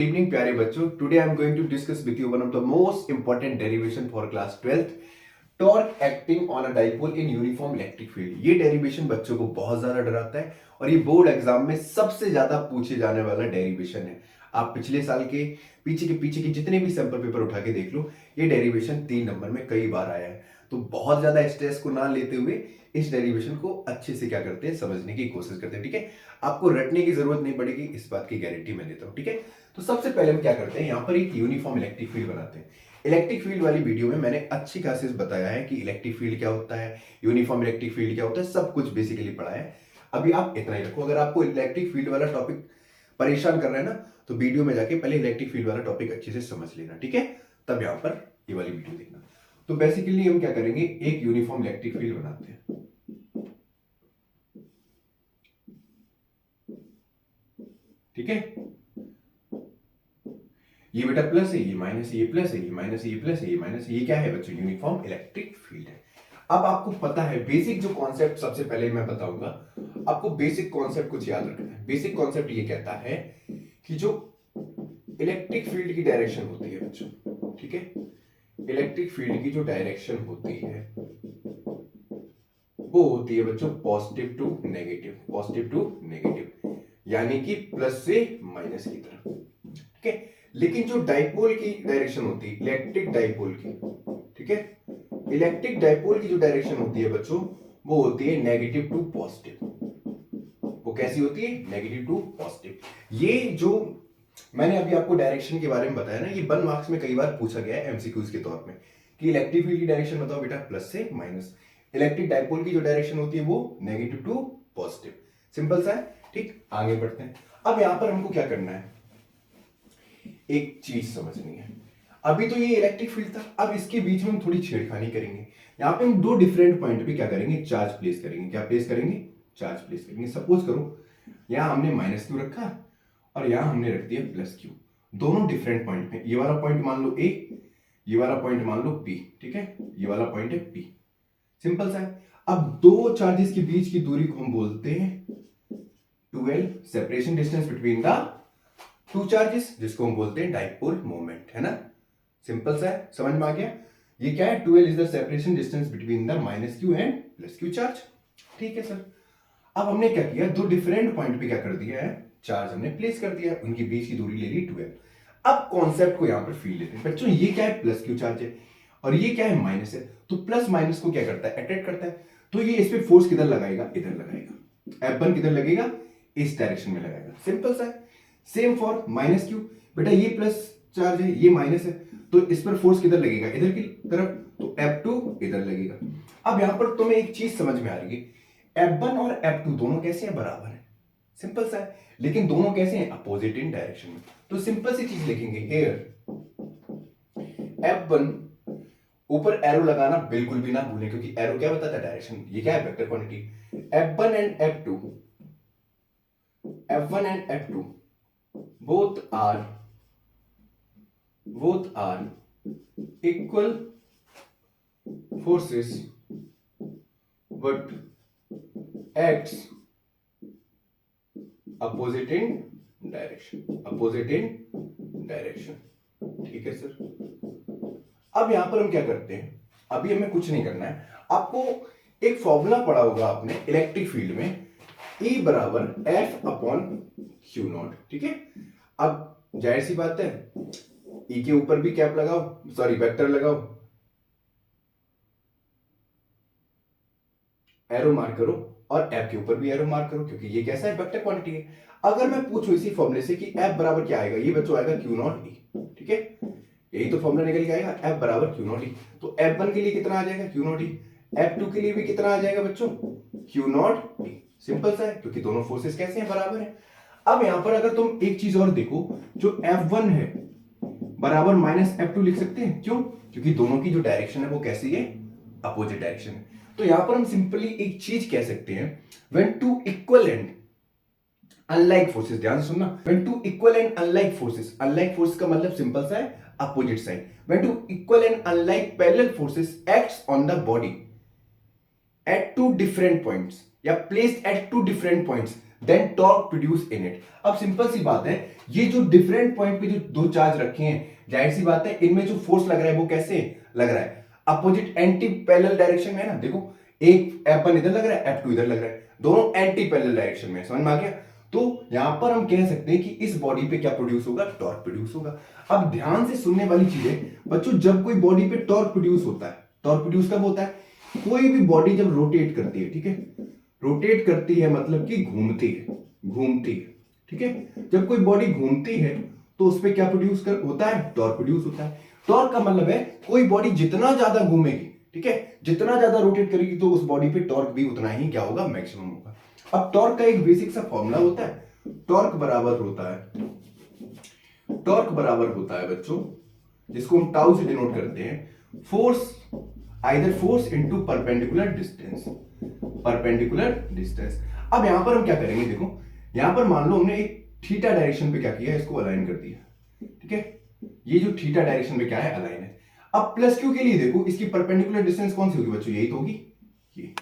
Good evening प्यारे बच्चों. Today I am going to discuss with you one of the most important derivation for class 12th, torque acting on a dipole in uniform electric field. ये derivation बच्चों को बहुत ज्यादा डराता है और ये बोर्ड एग्जाम में सबसे ज्यादा पूछे जाने वाला डेरिवेशन है. आप पिछले साल के पीछे के जितने भी सैंपल पेपर उठा के देख लो, ये डेरिवेशन 3 नंबर में कई बार आया है. तो बहुत ज्यादा स्ट्रेस को ना लेते हुए इस डेरिवेशन को अच्छे से क्या करते हैं, समझने की कोशिश करते हैं. ठीक है, आपको रटने की जरूरत नहीं पड़ेगी, इस बात की गारंटी मैं देता हूं. ठीक है, तो सबसे पहले हम क्या करते हैं, यहाँ पर एक यूनिफॉर्म इलेक्ट्रिक फील्ड बनाते हैं. इलेक्ट्रिक फील्ड वाली वीडियो में मैंने अच्छी खासी बताया है कि इलेक्ट्रिक फील्ड क्या होता है, यूनिफॉर्म इलेक्ट्रिक फील्ड क्या होता है, सब कुछ बेसिकली पढ़ा है. अभी आप इतना ही रखो. अगर आपको इलेक्ट्रिक फील्ड वाला टॉपिक परेशान कर रहा है ना, तो वीडियो में जाके पहले इलेक्ट्रिक फील्ड वाला टॉपिक अच्छे से समझ लेना. ठीक है, तब यहाँ पर ये वाली वीडियो देखना. तो बेसिकली हम क्या करेंगे, एक यूनिफॉर्म इलेक्ट्रिक फील्ड बनाते हैं. ठीक है, ये बेटा प्लस है, ये माइनस है, ये प्लस है, ये माइनस है, ये प्लस है, ये माइनस है. ये क्या है बच्चों, यूनिफॉर्म इलेक्ट्रिक फील्ड है. अब आपको पता है बेसिक जो कॉन्सेप्ट, सबसे पहले मैं बताऊंगा आपको बेसिक कॉन्सेप्ट कुछ याद रखना है. बेसिक कॉन्सेप्ट ये कहता है कि जो इलेक्ट्रिक फील्ड की डायरेक्शन होती है बच्चों, ठीक है, इलेक्ट्रिक फील्ड की जो डायरेक्शन होती है वो होती है बच्चों positive to negative, positive to negative, यानी कि प्लस से माइनस की तरफ. ठीक है, लेकिन जो डाइपोल की डायरेक्शन होती है, इलेक्ट्रिक डाइपोल की, ठीक है, इलेक्ट्रिक डाइपोल की जो डायरेक्शन होती है बच्चों, वो होती है नेगेटिव टू पॉजिटिव. वो कैसी होती है, नेगेटिव टू पॉजिटिव. ये जो मैंने अभी आपको डायरेक्शन के बारे में बताया ना, ये 1 मार्क्स में कई बार पूछा गया है एमसीक्यूज के तौर में कि इलेक्ट्रिक फील्ड की डायरेक्शन बताओ बेटा, प्लस से माइनस. इलेक्ट्रिक डाइपोल की जो डायरेक्शन होती है वो नेगेटिव टू पॉजिटिव. सिंपल सा है. ठीक, आगे बढ़ते हैं. अब यहां पर हमको क्या करना है, एक चीज समझनी है. अभी तो ये इलेक्ट्रिक फील्ड था, अब इसके बीच में हम थोड़ी छेड़खानी करेंगे. यहां पे हम 2 डिफरेंट पॉइंट पे क्या करेंगे, चार्ज प्लेस करेंगे. क्या प्लेस करेंगे, चार्ज प्लेस करेंगे. सपोज करो यहां हमने माइनस क्यू रखा और यहां हमने रख दिया प्लस क्यू. दोनों डिफरेंट पॉइंट पे, ये वाला पॉइंट मान लो ए, ये वाला पॉइंट मान लो पी. ठीक है, ये वाला पॉइंट है पी. सिंपल सा है. अब दो चार्जेस के बीच की दूरी को हम बोलते हैं 12, separation distance between the two charges, जिसको हम बोलते हैं डाइपोल मोमेंट, है ना. सिंपल सा है, समझ में आ गया. ये क्या है, 12 is the separation distance between the minus Q and plus Q charge. ठीक है सर. अब हमने क्या किया, 2 डिफरेंट पॉइंट पे क्या कर दिया है, चार्ज हमने प्लेस कर दिया है, उनके बीच की दूरी ले ली 12. अब कॉन्सेप्ट को यहां पर फील लेते हैं बच्चों. ये क्या है, प्लस क्यू चार्ज है और ये क्या है, माइनस है. तो प्लस माइनस को क्या करता है, अट्रैक्ट करता है. तो ये इस पे फोर्स किधर लगाएगा, इधर लगाएगा. F1 किधर लगेगा, इस डायरेक्शन में लगाएगा. सिंपल सा है. Same for minus Q. बेटा ये प्लस चार्ज है, ये माइनस है, तो इस पर फोर्स किधर लगेगा, इधर की तरफ, तो F2 इधर लगेगा. अब यहां पर तुम्हें एक चीज समझ में आ रही है, F1 और F2 दोनों कैसे हैं, बराबर है. सिंपल सा है. लेकिन दोनों कैसे हैं, अपोजिट इन डायरेक्शन में. तो सिंपल सी चीज लिखेंगे, हियर F1, ऊपर एरो लगाना बिल्कुल भी ना भूलें, क्योंकि एरो क्या बताता है, डायरेक्शन. ये क्या है, vector quantity. F1 and F2, F1 and F2 both are equal forces but acts opposite in direction, opposite in direction. ठीक है सर. अब यहां पर हम क्या करते हैं, अभी हमें कुछ नहीं करना है. आपको एक फॉर्मूला पढ़ा होगा आपने इलेक्ट्रिक फील्ड में, E बराबर F अपॉन क्यू नॉट. ठीक है. अब जाहिर सी बात है, E के ऊपर भी कैप लगाओ, सॉरी वेक्टर लगाओ, एरो मार्क करो, और F के ऊपर भी एरो मार्क करो, क्योंकि ये कैसा है, वेक्टर क्वांटिटी है. अगर मैं पूछूं इसी फॉर्मूले से कि F बराबर क्या आएगा, ये बच्चों आएगा क्यू नॉट E. ठीक है, यही तो फॉर्मूला निकल के आएगा, F बराबर क्यू नॉट E. तो F1 के लिए कितना आ जाएगा, क्यू नॉट E. F2 के लिए भी कितना आ जाएगा बच्चों, क्यू नॉट E. सिंपल सा है, क्योंकि दोनों फोर्सेस कैसे हैं, बराबर है. अब यहां पर अगर तुम एक चीज और देखो, जो F1 है बराबर माइनस F2 लिख सकते हैं. क्यों, क्योंकि दोनों की जो डायरेक्शन है वो कैसी है, अपोजिट डायरेक्शन है. तो यहां पर हम सिंपली एक चीज कह सकते हैं, when two equal and unlike forces, ध्यान से सुनना, when two equal and unlike forces, unlike force का मतलब सिंपल सा है, opposite side. When two equal and unlike parallel forces acts on the body at two different points या placed at two different points, then torque produce in it. अब simple सी बात है, ये जो डिफरेंट पॉइंट पे जो दो चार्ज रखे हैं, जाहिर सी बात है इनमें जो फोर्स लग रहा है वो कैसे लग रहा है, अपोजिट एंटी पैरेलल डायरेक्शन में है ना। देखो एक F1 इधर लग रहा है, F2 इधर लग रहा है, दोनों एंटी पैरेलल डायरेक्शन में, समझ में आ गया। तो यहां पर हम कह सकते हैं कि इस बॉडी पे क्या प्रोड्यूस होगा, टॉर्क प्रोड्यूस होगा। अब ध्यान से सुनने वाली चीज है बच्चों, जब कोई बॉडी पे टॉर्क प्रोड्यूस होता है, टॉर्क प्रोड्यूस कब होता है, कोई भी बॉडी जब रोटेट करती है, ठीक है, रोटेट करती है मतलब कि घूमती है, घूमती है, ठीक है, जब कोई बॉडी घूमती है तो उस पर क्या प्रोड्यूस कर होता है, टॉर्क प्रोड्यूस होता है। टॉर्क का मतलब है कोई बॉडी जितना ज्यादा घूमेगी, ठीक है, जितना ज्यादा रोटेट करेगी तो उस बॉडी पे टॉर्क भी उतना ही क्या होगा, मैक्सिमम होगा। अब टॉर्क का एक बेसिक सा फॉर्मूला होता है, टॉर्क बराबर होता है, टॉर्क बराबर होता है बच्चों, जिसको हम टाउ से डिनोट करते हैं, force either force into perpendicular distance, perpendicular distance. अब यहां पर हम क्या करेंगे, देखो यहां पर मान लो हमने एक थीटा डायरेक्शन पे क्या किया, इसको अलाइन कर दिया, ठीक है, ये जो थीटा डायरेक्शन पे क्या है, अलाइन है। अब प्लस क्यू के लिए देखो इसकी परपेंडिकुलर डिस्टेंस कौन सी होगी बच्चों, यही तो होगी ये,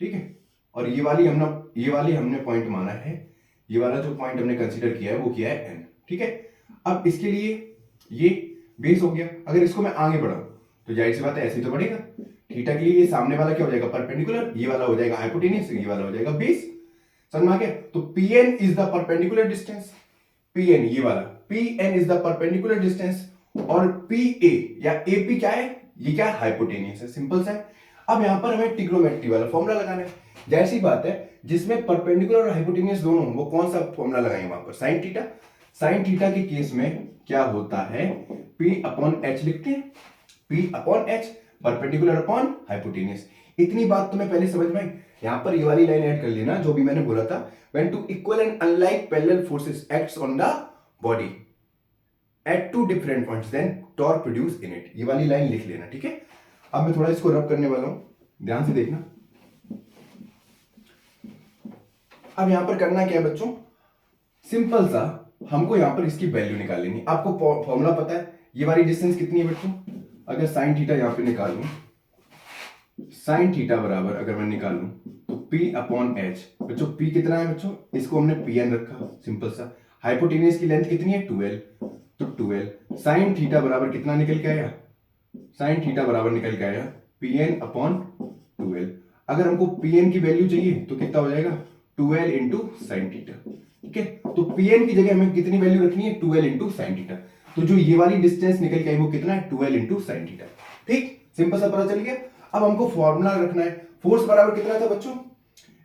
ठीक है, और ये वाली हमने पॉइंट माना है, ये वाला जो पॉइंट हमने कंसीडर किया है वो किया है एन, ठीक है। अब इसके लिए ये बेस हो गया, अगर इसको मैं आगे बढ़ाऊं तो जाहिर सी बात है ऐसे ही तो बढ़ेगा। थीटा के लिए ये सामने वाला क्या हो जाएगा, परपेंडिकुलर, ये वाला हो जाएगा हाइपोटेन्यूस, ये वाला हो जाएगा बेस, समझ में आ गया। तो Pn is the perpendicular distance, Pn ये वाला, Pn is the perpendicular distance, और Pa या AP क्या है, ये क्या है, हाइपोटेन्यूस है, सिंपल सा है। अब यहां पर हमें ट्रिग्नोमेट्री वाला फॉर्मूला लगाना है, जाहिर सी बात है जिसमें परपेंडिकुलर और हाइपोटेन्यूस दोनों, वो कौन सा फॉर्मूला लगाएंगे वहां पर, साइन थीटा। साइन थीटा के केस में क्या होता है, P अपॉन H लिखते हैं, P upon H, perpendicular upon hypotenuse. इतनी बात तुम्हें पहले समझ में आई। यहां पर ये वाली लाइन ऐड कर लेना जो भी मैंने बोला था, when two equal and unlike parallel forces acts on the body at two different points then torque produced in it, ये वाली लाइन लिख लेना, ठीक है। अब मैं थोड़ा इसको रब करने वाला हूं, ध्यान से देखना। अब यहां पर करना क्या है बच्चों, सिंपल सा, हमको यहां पर इसकी वैल्यू निकाल लेनी। आपको फॉर्मूला पता है, ये वाली डिस्टेंस कितनी है बच्चों, अगर साइन थीटा यहां पे निकालूं, साइन थीटा बराबर अगर मैं निकालूं तो P अपॉन H, बच्चों P कितना है बच्चों, इसको हमने Pn रखा, सिंपल सा। हाइपोटेन्यूस की लेंथ कितनी है, 12, तो 12 साइन थीटा बराबर कितना निकल के आया, साइन थीटा बराबर निकल के आया Pn अपॉन 12। अगर हमको Pn की वैल्यू चाहिए तो कितना हो जाएगा, 12 इंटू साइन थीटा, ठीक है। तो Pn की जगह हमें कितनी वैल्यू रखनी है, 12 इंटू साइन थीटा। तो जो ये वाली डिस्टेंस निकल के आई वो कितना है, 12 इंटू साइन थीटा, ठीक, सिंपल सा पता चल गया। अब हमको फॉर्मूला रखना है, फोर्स बराबर कितना था बच्चों,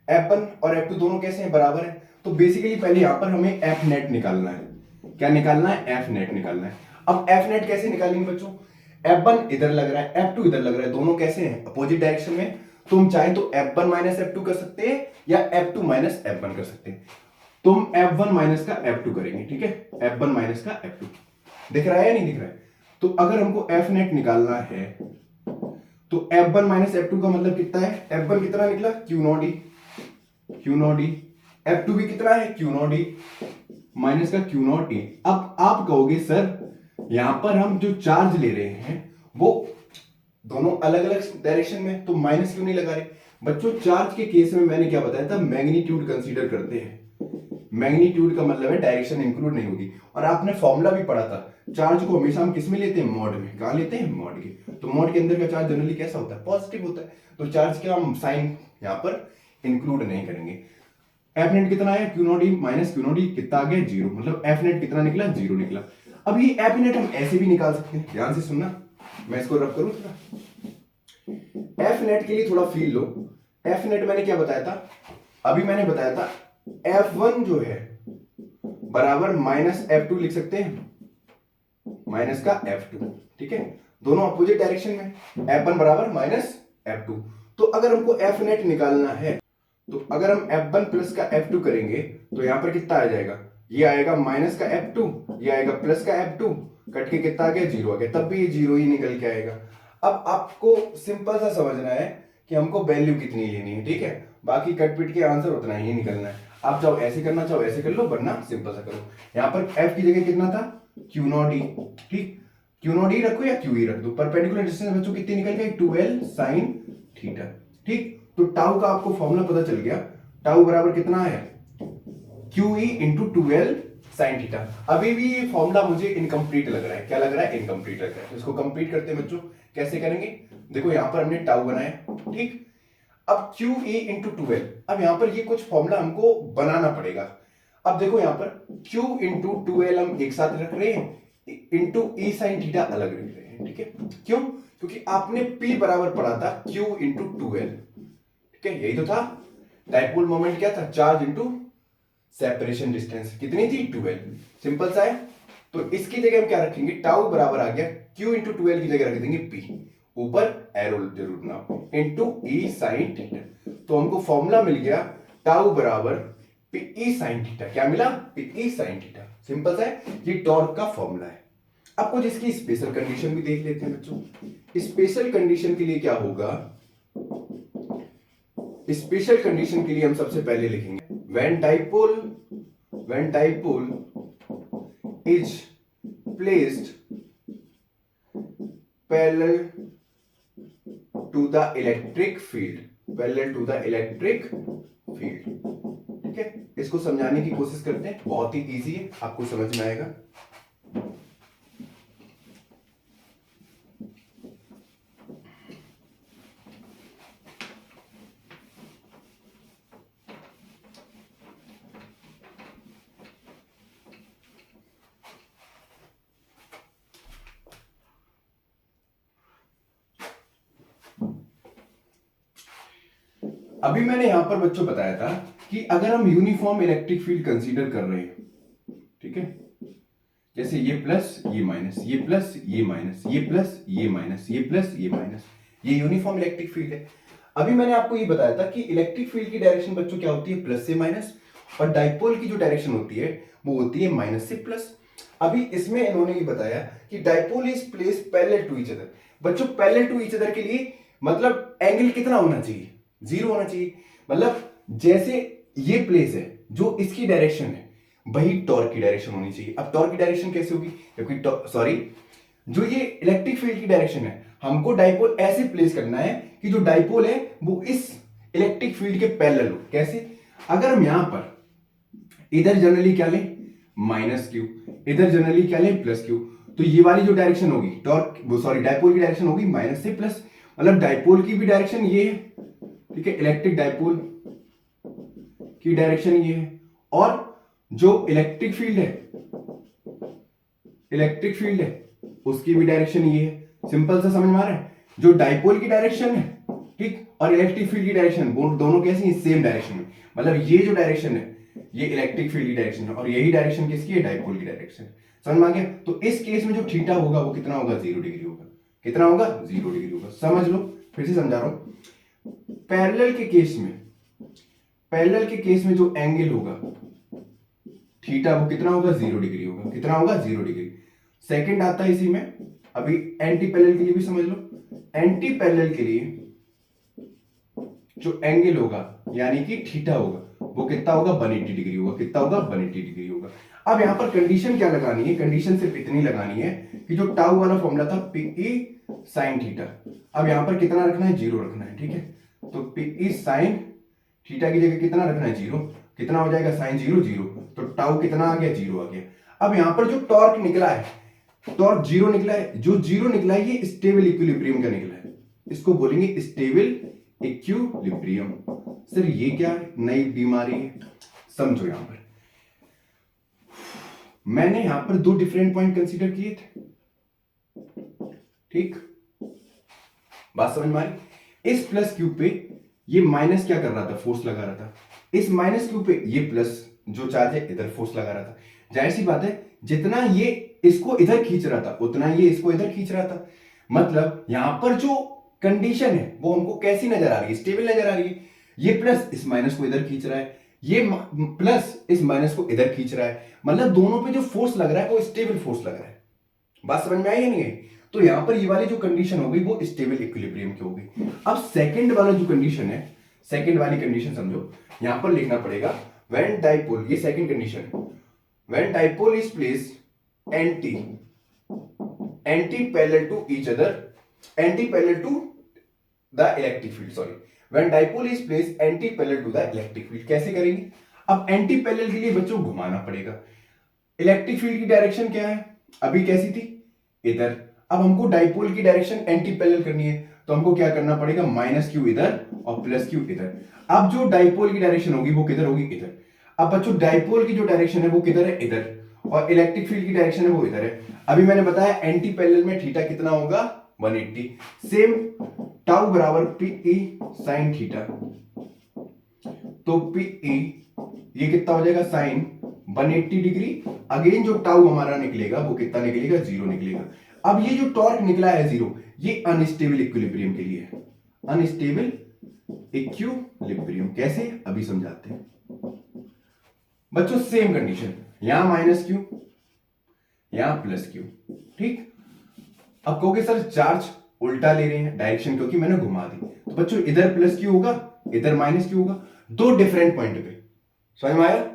F1 और F2 दोनों कैसे हैं, बराबर है। तो बेसिकली पहले यहां पर हमें F नेट निकालना है, क्या निकालना है, F नेट निकालना है। अब F नेट कैसे निकालेंगे बच्चों, F1 इधर लग रहा है, F2 इधर लग रहा है, दोनों कैसे हैं, अपोजिट डायरेक्शन में। तुम चाहे तो F1 माइनस F2 कर सकते हैं या F2 माइनस F1 कर सकते हैं। तुम F1 माइनस का F2 करेंगे, ठीक है, F1 माइनस का F2 दिख रहा है या नहीं दिख रहा है। तो अगर हमको F नेट निकालना है तो F1 माइनस F2 का मतलब कितना है, F1 कितना निकला, Q not E, Q not E, F2 भी कितना है, Q नॉट E माइनस का Q नॉट E। अब आप कहोगे सर यहां पर हम जो चार्ज ले रहे हैं वो दोनों अलग अलग डायरेक्शन में, तो माइनस क्यों नहीं लगा रहे। बच्चों चार्ज के केस में मैंने क्या बताया था, मैग्नीट्यूड कंसीडर करते हैं, मैग्नीट्यूड का मतलब है डायरेक्शन इंक्लूड नहीं होगी। और आपने फॉर्मूला भी पढ़ा था, चार्ज को हमेशा हम किस में लेते हैं, मॉड में। कहां लेते हैं, मॉड के। तो मॉड के अंदर का चार्ज जनरली कैसा होता है, पॉजिटिव होता है। तो चार्ज का हम साइन यहां पर इंक्लूड नहीं करेंगे। एफ नेट कितना है, q naught e minus q naught e कितना आ गया, 0, मतलब एफ नेट कितना निकला, 0 निकला। अब ये एफ नेट हम ऐसे भी निकाल सकते हैं, ध्यान से सुनना, मैं इसको रब करूं थोड़ा। एफ नेट के लिए थोड़ा फील लो। एफ नेट मैंने क्या बताया था, अभी मैंने बताया था F1 जो है बराबर माइनस F2 लिख सकते हैं, माइनस का F2, ठीक है, दोनों अपोजिट डायरेक्शन में, F1 बराबर माइनस F2। तो अगर हमको F नेट निकालना है तो अगर हम F1 प्लस का F2 करेंगे तो यहां पर कितना आ जाएगा, ये आएगा माइनस का F2, ये आएगा प्लस का F2, कट के कितना आ गया, 0 आ गया, तब भी ये 0 ही निकल के आएगा। अब आपको सिंपल सा समझना है कि हमको वैल्यू कितनी लेनी है, ठीक है, बाकी कट पिट के आंसर उतना ही निकलना है। आप चाहो ऐसे करना चाहो ऐसे कर लो, वरना सिंपल सा करो। यहाँ पर F की जगह कितना था, Q नॉट E, ठीक, Q नॉट E रखो या QE रख दो। परपेंडिकुलर डिस्टेंस बच्चों कितनी निकल गई, 12 साइन थीटा, ठीक। तो टाउ का आपको फॉर्मूला पता चल गया, टाउ बराबर कितना है, QE into 2L sine theta. अभी भी ये फॉर्मूला मुझे इनकम्प्लीट लग रहा है। क्या लग रहा है? इनकम्प्लीट लग रहा है। तो इसको कंप्लीट करते हैं बच्चों। कैसे करेंगे? देखो यहां पर हमने टाउ बनाया, ठीक। अब QE इंटू 2L, अब यहां पर ये कुछ फॉर्मूला हमको बनाना पड़ेगा। अब देखो यहां पर Q इंटू 2L हम एक साथ रख रहे हैं, इंटू E साइन थीटा अलग रख रहे हैं, ठीक है। क्यों? क्योंकि आपने P बराबर पढ़ा था Q इंटू 2L, ठीक है। यही तो था। डाइपोल मोमेंट क्या था? Charge into separation distance. कितनी थी? 2L। सिंपल सा है। तो इसकी जगह हम क्या रखेंगे? टाउ बराबर आ गया Q इंटू 2L की जगह रख देंगे P, ऊपर एरो जरूर ना, इंटू E साइन थीटा। तो हमको फॉर्मूला मिल गया टाउ बराबर PE साइन थीटा। क्या मिला? PE sine theta. सिंपल सा है। ये टॉर्क का फॉर्मूला है। अब कुछ इसकी स्पेशल कंडीशन भी देख लेते हैं बच्चों। स्पेशल कंडीशन के लिए क्या होगा? स्पेशल कंडीशन के लिए हम सबसे पहले लिखेंगे when dipole is placed parallel to the electric field, ठीक है। इसको समझाने की कोशिश करते हैं। बहुत ही इजी है, आपको समझ में आएगा। अभी मैंने यहां पर बच्चों बताया था कि अगर हम यूनिफॉर्म इलेक्ट्रिक फील्ड कंसीडर कर रहे हैं, ठीक है, जैसे ये प्लस ये माइनस, ये प्लस ये माइनस, ये प्लस ये माइनस, ये प्लस ये माइनस, ये यूनिफॉर्म इलेक्ट्रिक फील्ड है। अभी मैंने आपको ये बताया था कि इलेक्ट्रिक फील्ड की डायरेक्शन बच्चों क्या होती है? प्लस से माइनस, और डाइपोल की जो डायरेक्शन होती है वो होती है माइनस से प्लस। अभी इसमें इन्होंने ये बताया कि dipole is place parallel to each other. बच्चों पैरेलल टू ईच अदर के लिए मतलब एंगल कितना होना चाहिए? 0 होना चाहिए। मतलब जैसे ये प्लेस है, जो इसकी डायरेक्शन है वही टॉर्क की डायरेक्शन होनी चाहिए। अब टॉर्क की डायरेक्शन कैसे होगी? क्योंकि सॉरी, जो ये इलेक्ट्रिक फील्ड की डायरेक्शन है, हमको डाइपोल ऐसे प्लेस करना है कि जो डाइपोल है वो इस इलेक्ट्रिक फील्ड के पैरेलल हो। कैसे? अगर हम यहां पर इधर जनरली क्या लें? माइनस क्यू, इधर जनरली क्या लें? Plus Q. तो ये वाली जो डायरेक्शन होगी टॉर्क, वो सॉरी डाइपोल की डायरेक्शन होगी माइनस से प्लस। मतलब डाइपोल की भी डायरेक्शन ये है, ठीक है, इलेक्ट्रिक डाइपोल की डायरेक्शन ये है, और जो इलेक्ट्रिक फील्ड है उसकी भी डायरेक्शन ये है। सिंपल सा समझ में आ रहा है? जो डाइपोल की डायरेक्शन है, ठीक, और इलेक्ट्रिक फील्ड की डायरेक्शन दोनों कैसी है? सेम डायरेक्शन में। मतलब ये जो डायरेक्शन है ये इलेक्ट्रिक फील्ड की डायरेक्शन है, और यही डायरेक्शन किसकी है? डाइपोल की डायरेक्शन। समझ में आ गया? तो इस केस में जो थीटा होगा वो कितना होगा? 0 डिग्री होगा। कितना होगा? 0 डिग्री होगा। समझ लो, फिर से समझा रहा हूं। पैरेलल के केस में जो एंगल होगा थीटा वो कितना होगा? 0 डिग्री होगा। कितना होगा? 0 डिग्री। सेकंड आता है इसी में। अभी एंटी पैरेलल के लिए भी समझ लो। एंटी पैरेलल के लिए जो एंगल होगा यानी कि थीटा होगा वो कितना होगा? 180 डिग्री होगा। कितना होगा? 180 डिग्री होगा। अब यहां पर कंडीशन क्या लगानी है? कंडीशन सिर्फ इतनी लगानी है कि जो टाउ वाला फॉर्मूला था PE साइन थीटा, अब यहां पर कितना रखना है? 0 रखना है, ठीक है। तो PE साइन थीटा की जगह कितना रखना है? 0। कितना हो जाएगा? साइन 0 0, तो टाउ कितना आ गया? 0 आ गया। अब यहां पर जो टॉर्क निकला है, टॉर्क 0 निकला है। जो 0 निकला है ये स्टेबल इक्विलिब्रियम का निकला है। इसको बोलेंगे स्टेबल इक्विलिब्रियम। सर ये क्या है? नई बीमारी है। समझो, यहां पर मैंने यहां पर 2 डिफरेंट पॉइंट कंसीडर किए थे, ठीक, बात समझ में आ रही? इस प्लस क्यू पे ये माइनस क्या कर रहा था? फोर्स लगा रहा था। इस माइनस क्यू पे ये प्लस जो चार्ज है इधर फोर्स लगा रहा था। जाहिर सी बात है, जितना ये इसको इधर खींच रहा था उतना ये इसको इधर खींच रहा था। मतलब यहां पर जो कंडीशन है वो हमको कैसी नजर आ रही है? स्टेबल नजर आ रही है। ये प्लस इस माइनस को इधर खींच रहा है, ये प्लस इस माइनस को इधर खींच रहा है। मतलब दोनों पे जो फोर्स लग रहा है वो स्टेबल फोर्स लग रहा है। बात समझ में आई या नहीं आई? तो यहां पर ये वाली जो कंडीशन हो गई वो स्टेबल इक्विलिब्रियम की हो गई। अब सेकंड वाला जो कंडीशन है, सेकंड वाली कंडीशन समझो, यहां पर लिखना पड़ेगा व्हेन डाइपोल, ये सेकंड कंडीशन है, when dipole is placed anti parallel to each other, anti parallel to the electric field, sorry, when dipole is placed anti parallel to the electric field. कैसे करेंगे? अब एंटी पैरेलल के लिए बच्चों घुमाना पड़ेगा। इलेक्ट्रिक फील्ड की डायरेक्शन क्या है, अभी कैसी थी, इधर। अब हमको डाइपोल की डायरेक्शन एंटी पैरेलल करनी है, तो हमको क्या करना पड़ेगा, माइनस क्यू इधर और प्लस क्यू इधर। अब जो डाइपोल की डायरेक्शन होगी वो किधर होगी, इधर। अब बच्चों डाइपोल की जो डायरेक्शन है वो किधर है, इधर, और इलेक्ट्रिक फील्ड की डायरेक्शन है वो इधर है। अभी मैंने बताया एंटी पैरेलल में थीटा कितना होगा, 180। सेम टाउ बराबर पीई साइन थीटा, तो पीई ये कितना हो जाएगा, साइन 180 डिग्री। अगेन जो टाउ हमारा निकलेगा वो कितना निकलेगा, 0 निकलेगा। अब ये जो टॉर्क निकला है 0, ये अनस्टेबल इक्विलिब्रियम के लिए है। अनस्टेबल इक्विलिब्रियम कैसे, अभी समझाते हैं बच्चों। सेम कंडीशन, यहां माइनस क्यू, यहां प्लस क्यू, ठीक। अब कहोगे सर चार्ज उल्टा ले रहे हैं डायरेक्शन, क्योंकि मैंने घुमा दी। तो बच्चों इधर प्लस क्यू होगा, इधर माइनस क्यू होगा, दो डिफरेंट पॉइंट पे। समझ में आया।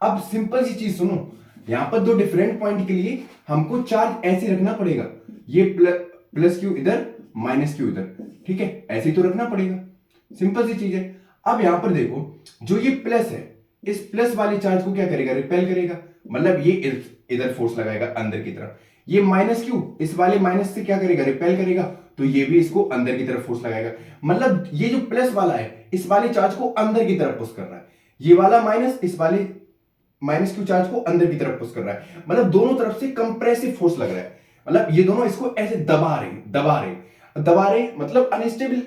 अब सिंपल सी चीज सुनो, यहां पर दो डिफरेंट पॉइंट के लिए हमको चार्ज ऐसे रखना पड़ेगा, ये प्लस क्यू इधर, माइनस क्यू इधर, ठीक है, ऐसे ही तो रखना पड़ेगा। सिंपल सी चीज है। अब यहां पर देखो, जो ये प्लस है, इस प्लस वाले चार्ज को क्या करेगा, रिपेल करेगा, मतलब ये इधर फोर्स लगाएगा अंदर की तरफ। ये माइनस क्यू इस वाले माइनस से क्या करेगा, रिपेल करेगा, तो ये भी इसको अंदर की तरफ फोर्स लगाएगा। मतलब ये जो प्लस वाला है, इस वाले चार्ज को अंदर की तरफ पुश कर रहा है, ये वाला माइनस इस वाले माइनस क्यू चार्ज को अंदर की तरफ पुश कर रहा है। मतलब दोनों तरफ से कंप्रेसिव फोर्स लग रहा है, मतलब ये दोनों इसको ऐसे दबा रहे, मतलब अनस्टेबल।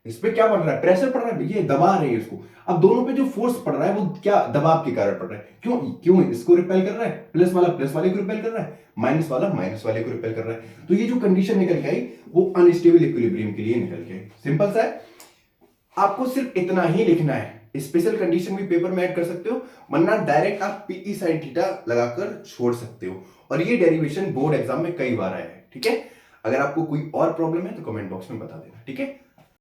इस पे क्या पड़ रहा है, प्रेशर पड़ रहा है, ये दबा रहे हैं इसको। अब दोनों पे जो फोर्स पड़ रहा है वो क्या, दबाव के कारण पड़ रहा है। क्यों इसको रिपेल कर रहा है, प्लस वाला प्लस वाले को रिपेल कर रहा है, माइनस वाला माइनस वाले को रिपेल कर रहा है। तो ये जो कंडीशन निकल के आई वो अनस्टेबल इक्विलिब्रियम के लिए निकल के आई। सिंपल सा है, आपको सिर्फ इतना ही लिखना है। स्पेशल कंडीशन भी पेपर में ऐड कर सकते हो, वरना डायरेक्ट आप पीई साइन थीटा लगाकर छोड़ सकते हो। और ये डेरिवेशन बोर्ड एग्जाम में कई बार आया है, ठीक है। अगर आपको कोई और प्रॉब्लम है तो कमेंट बॉक्स में बता देना, ठीक है।